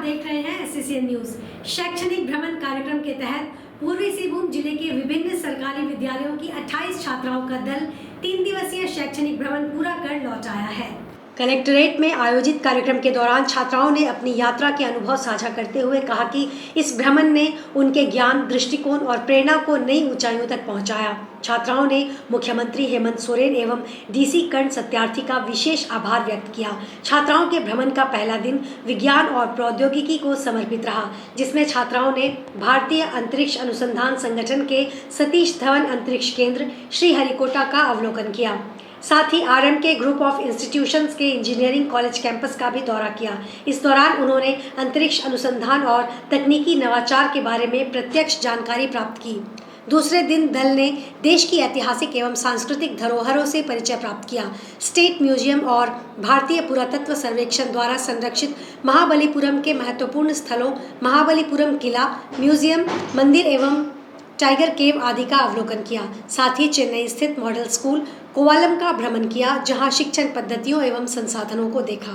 देख रहे हैं एसएसएन न्यूज। शैक्षणिक भ्रमण कार्यक्रम के तहत पूर्वी सिंहभूम जिले के विभिन्न सरकारी विद्यालयों की 28 छात्राओं का दल 3 दिवसीय शैक्षणिक भ्रमण पूरा कर लौट आया है। कलेक्ट्रेट में आयोजित कार्यक्रम के दौरान छात्राओं ने अपनी यात्रा के अनुभव साझा करते हुए कहा कि इस भ्रमण ने उनके ज्ञान, दृष्टिकोण और प्रेरणा को नई ऊंचाइयों तक पहुंचाया। छात्राओं ने मुख्यमंत्री हेमंत सोरेन एवं डीसी कर्ण सत्यार्थी का विशेष आभार व्यक्त किया। छात्राओं के भ्रमण का पहला दिन विज्ञान और प्रौद्योगिकी को समर्पित रहा, जिसमें छात्राओं ने भारतीय अंतरिक्ष अनुसंधान संगठन के सतीश धवन अंतरिक्ष केंद्र श्रीहरिकोटा का अवलोकन किया। साथ ही आरएमके ग्रुप ऑफ इंस्टीट्यूशंस के इंजीनियरिंग कॉलेज कैंपस का भी दौरा किया। इस दौरान उन्होंने अंतरिक्ष अनुसंधान और तकनीकी नवाचार के बारे में प्रत्यक्ष जानकारी प्राप्त की। दूसरे दिन दल ने देश की ऐतिहासिक एवं सांस्कृतिक धरोहरों से परिचय प्राप्त किया। स्टेट म्यूजियम और भारतीय पुरातत्व सर्वेक्षण द्वारा संरक्षित महाबलीपुरम के महत्वपूर्ण स्थलों महाबलीपुरम किला, म्यूजियम, मंदिर एवं टाइगर केव आदि का अवलोकन किया। साथ ही चेन्नई स्थित मॉडल स्कूल कोवालम का भ्रमण किया, जहां शिक्षण पद्धतियों एवं संसाधनों को देखा।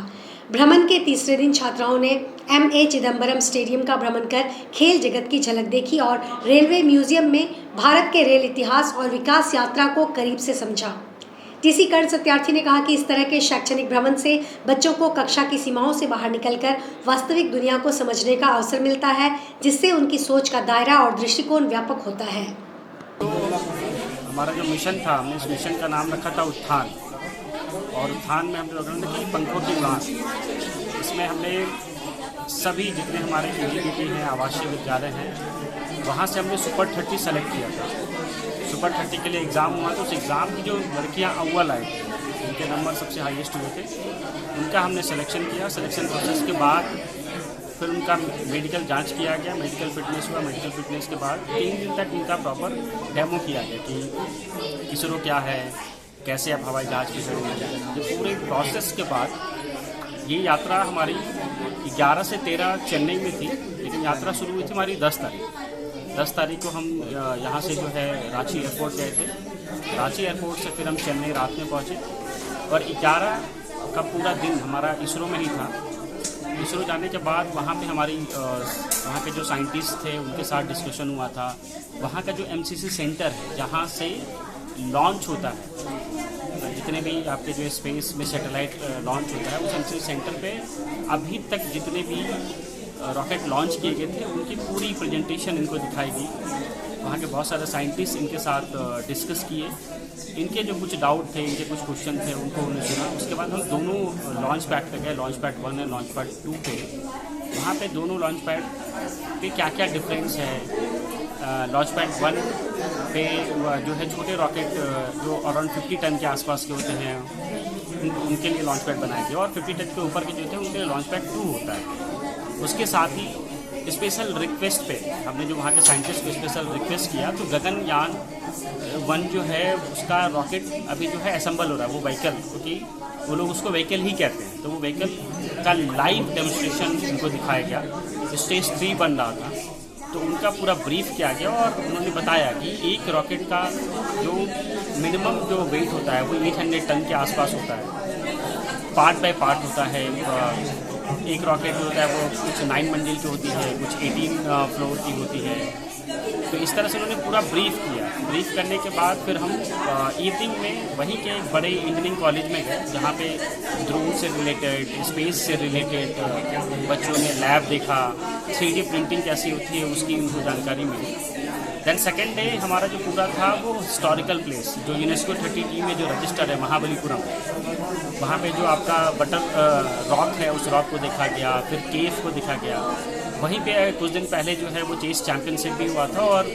भ्रमण के तीसरे दिन छात्राओं ने MA चिदम्बरम स्टेडियम का भ्रमण कर खेल जगत की झलक देखी और रेलवे म्यूजियम में भारत के रेल इतिहास और विकास यात्रा को करीब से समझा। डीसी कर्ण सत्यार्थी ने कहा कि इस तरह के शैक्षणिक भ्रमण से बच्चों को कक्षा की सीमाओं से बाहर निकलकर वास्तविक दुनिया को समझने का अवसर मिलता है, जिससे उनकी सोच का दायरा और दृष्टिकोण व्यापक होता है। तो हमारा जो मिशन था, हमने इस मिशन का नाम रखा था उत्थान, और उत्थान में हमने रखा था कि पंखों की उड़ान। इसमें हमने सभी जितने हमारे इंजीनियरिंग हैं, आवासीय विद्यालय हैं, वहाँ से हमने सुपर 30 सेलेक्ट किया था। सुपर 30 के लिए एग्ज़ाम हुआ, तो उस एग्ज़ाम की जो लड़कियाँ अव्वल आई थी, उनके नंबर सबसे हाईएस्ट हुए थे, उनका हमने सिलेक्शन किया। सिलेक्शन प्रोसेस के बाद फिर उनका मेडिकल जांच किया गया, मेडिकल फिटनेस हुआ। मेडिकल फिटनेस के बाद 3 दिन तक उनका प्रॉपर डेमो किया गया कि इसरो क्या है, कैसे आप हवाई जहाज़ की चढ़ेंगे। ये पूरे प्रोसेस के बाद ये यात्रा हमारी 11 से 13 चेन्नई में थी, लेकिन यात्रा शुरू हुई थी हमारी 10 तारीख। 10 तारीख को हम यहाँ से जो है रांची एयरपोर्ट गए थे। रांची एयरपोर्ट से फिर हम चेन्नई रात में पहुँचे, और 11 का पूरा दिन हमारा इसरो में ही था। इसरो जाने के बाद वहाँ पे हमारी वहाँ के जो साइंटिस्ट थे उनके साथ डिस्कशन हुआ था। वहाँ का जो MCC सेंटर है, जहाँ से लॉन्च होता है, जितने भी आपके जो स्पेस में सैटेलाइट लॉन्च होता है, उस MCC सेंटर पे अभी तक जितने भी रॉकेट लॉन्च किए गए थे उनकी पूरी प्रेजेंटेशन इनको दिखाई गई। वहाँ के बहुत सारे साइंटिस्ट इनके साथ डिस्कस किए, इनके जो कुछ डाउट थे, इनके कुछ क्वेश्चन थे, उनको उन्होंने सुना। उसके बाद हम दोनों लॉन्च पैड पे गए, लॉन्च पैड 1 और लॉन्च पैड 2 पे। वहाँ पे दोनों लॉन्च पैड पे क्या क्या डिफरेंस है। लॉन्च पैड 1 पे जो है छोटे रॉकेट जो अराउंड 50 टन के आसपास के होते हैं, उनके लिए लॉन्च पैड बनाए गए, और 50 टन के ऊपर के जो थे उनके लिए लॉन्च पैड 2 होता है। उसके साथ ही स्पेशल रिक्वेस्ट पे हमने जो वहाँ के साइंटिस्ट को स्पेशल रिक्वेस्ट किया, तो गगनयान 1 जो है उसका रॉकेट अभी जो है असेंबल हो रहा है, वो व्हीकल, क्योंकि वो लोग उसको व्हीकल ही कहते हैं, तो वो व्हीकल का लाइव डेमोन्स्ट्रेशन उनको दिखाया गया। स्टेज 3 बन रहा था, तो उनका पूरा ब्रीफ किया गया, और उन्होंने बताया कि एक रॉकेट का जो मिनिमम जो वेट होता है वो 800 टन के आसपास होता है। पार्ट बाय पार्ट होता है। एक रॉकेट जो होता है वो कुछ 9 मंजिल की होती है, कुछ 18 फ्लोर की होती है। तो इस तरह से उन्होंने पूरा ब्रीफ किया। ब्रीफ करने के बाद फिर हम इवनिंग में वहीं के एक बड़े इंजीनियरिंग कॉलेज में गए, जहाँ पे ड्रोन से रिलेटेड, स्पेस से रिलेटेड बच्चों ने लैब देखा, 3D प्रिंटिंग कैसी होती है उसकी उनको जानकारी मिली। देन सेकेंड डे हमारा जो पूरा था वो हिस्टोरिकल प्लेस, जो यूनेस्को 30 में जो रजिस्टर्ड है महाबलीपुरम, वहाँ पे जो आपका बटर रॉक है उस रॉक को देखा गया, फिर केव को देखा गया। वहीं पे कुछ दिन पहले जो है वो चेस चैंपियनशिप भी हुआ था, और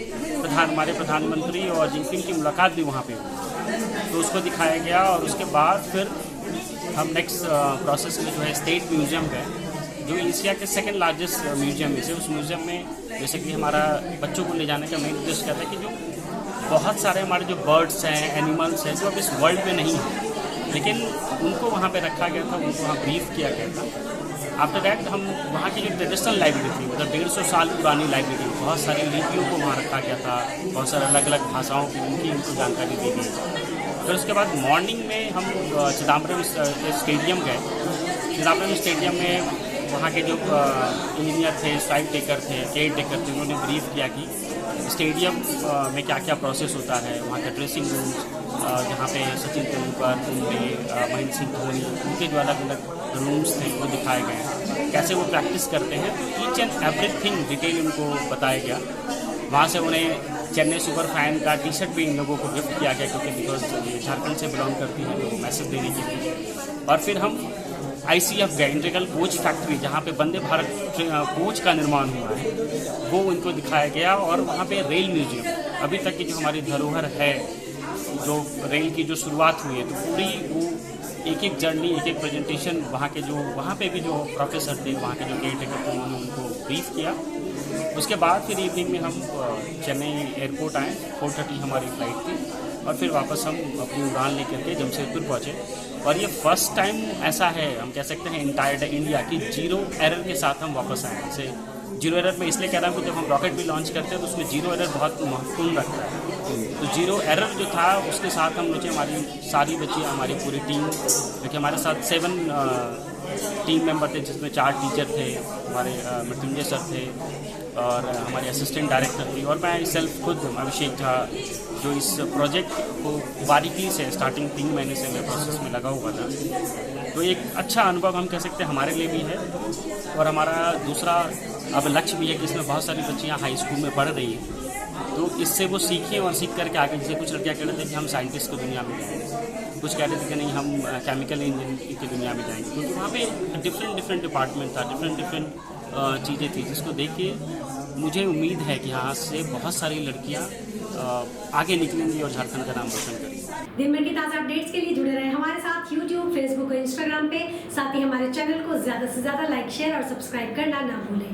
हमारे प्रधानमंत्री और जिनकी की मुलाकात भी वहाँ पे हुई, तो उसको दिखाया गया। और उसके बाद फिर हम नेक्स्ट प्रोसेस में जो है स्टेट म्यूजियम गए, जो एशिया के सेकंड लार्जेस्ट म्यूजियम में से। उस म्यूजियम में जैसे कि हमारा बच्चों को ले जाने का मेन उद्देश्य क्या था कि जो बहुत सारे हमारे जो बर्ड्स हैं, एनिमल्स हैं, जो अब इस वर्ल्ड में नहीं हैं, लेकिन उनको वहाँ पे रखा गया था, उनको वहाँ ब्रीफ किया गया था। आफ्टर दैट हम वहाँ की जो ट्रेडिशनल लाइब्रेरी थी, मतलब 150 साल पुरानी लाइब्रेरी, बहुत सारी लिपियों को वहाँ रखा गया था, बहुत सारे अलग अलग भाषाओं की उनको जानकारी दी गई। फिर उसके बाद मॉर्निंग में हम चिदम्बरम स्टेडियम गए। चिदम्बरम स्टेडियम में वहाँ के जो इंजीनियर थे, साइट टेकर थे, केयर टेकर थे, उन्होंने ब्रीफ किया कि स्टेडियम में क्या क्या प्रोसेस होता है, वहाँ का ड्रेसिंग रूम जहाँ पे सचिन तेंदुलकर, कुंबले, महेंद्र सिंह धोनी, उनके जो अलग अलग रूम्स थे वो दिखाए गए, कैसे वो प्रैक्टिस करते हैं, तो ईच एंड एवरीथिंग डिटेल उनको बताया गया। वहाँ से उन्हें चेन्नई सुपर फैन का टी शर्ट भी इन लोगों को गिफ्ट किया गया, क्योंकि बिकॉज ये झारखंड से बिलोंग करती है, तो मैसेज देने के लिए। और फिर हम ICF गए, इंटीग्रल कोच फैक्ट्री, जहाँ पे वंदे भारत कोच का निर्माण हुआ है, वो उनको दिखाया गया। और वहाँ पे रेल म्यूजियम, अभी तक की जो हमारी धरोहर है, जो रेल की जो शुरुआत हुई है, तो पूरी वो एक एक जर्नी, एक एक प्रेजेंटेशन, वहाँ के जो वहाँ पे भी जो प्रोफेसर थे, वहाँ के जो केयर टेकर थे, उन्होंने उनको ब्रीफ किया। उसके बाद फिर इवनिंग में हम चेन्नई एयरपोर्ट आए, 4:30 हमारी फ्लाइट थी, और फिर वापस हम अपनी उड़ान लेकर के जमशेदपुर पहुँचे। और ये फर्स्ट टाइम ऐसा है, हम कह सकते हैं इंटायर इंडिया की, 0 एरर के साथ हम वापस आए। जैसे 0 एरर में इसलिए कह रहा हूँ कि जब हम रॉकेट भी लॉन्च करते हैं तो उसमें 0 एरर बहुत महत्वपूर्ण रखता है। तो 0 एरर जो था, उसके साथ हम लोग, हमारी सारी बच्चियाँ, हमारी पूरी टीम, देखिए हमारे साथ 7 टीम मेंबर थे, जिसमें 4 टीचर थे, हमारे मृत्युंजय सर थे, और हमारे असिस्टेंट डायरेक्टर थी, और मैं सेल्फ खुद अभिषेक झा, जो इस प्रोजेक्ट को बारीकी से स्टार्टिंग 3 महीने से मैं प्रोसेस में लगा हुआ था। तो एक अच्छा अनुभव हम कह सकते हैं हमारे लिए भी है। और हमारा दूसरा अब लक्ष्य भी है कि इसमें बहुत सारी बच्चियाँ हाई स्कूल में पढ़ रही हैं, तो इससे वो सीखें और सीख करके आगे, जैसे कुछ लड़कियाँ कह रहे थे कि हम साइंटिस्ट की दुनिया में जाएंगे, कुछ कह रहे थे कि नहीं हम केमिकल इंजीनियरिंग की दुनिया में जाएंगे, क्योंकि वहाँ पे डिफरेंट डिपार्टमेंट था, डिफरेंट चीज़ें थी, जिसको देख के मुझे उम्मीद है कि यहाँ से बहुत सारी लड़कियाँ आगे निकलेंगी और झारखंड का नाम रोशन करेंगी। दिन भर की ताज़ा अपडेट्स के लिए जुड़े रहे हमारे साथ YouTube, Facebook और Instagram पे। साथ ही हमारे चैनल को ज़्यादा से ज़्यादा लाइक, शेयर और सब्सक्राइब करना ना भूलें।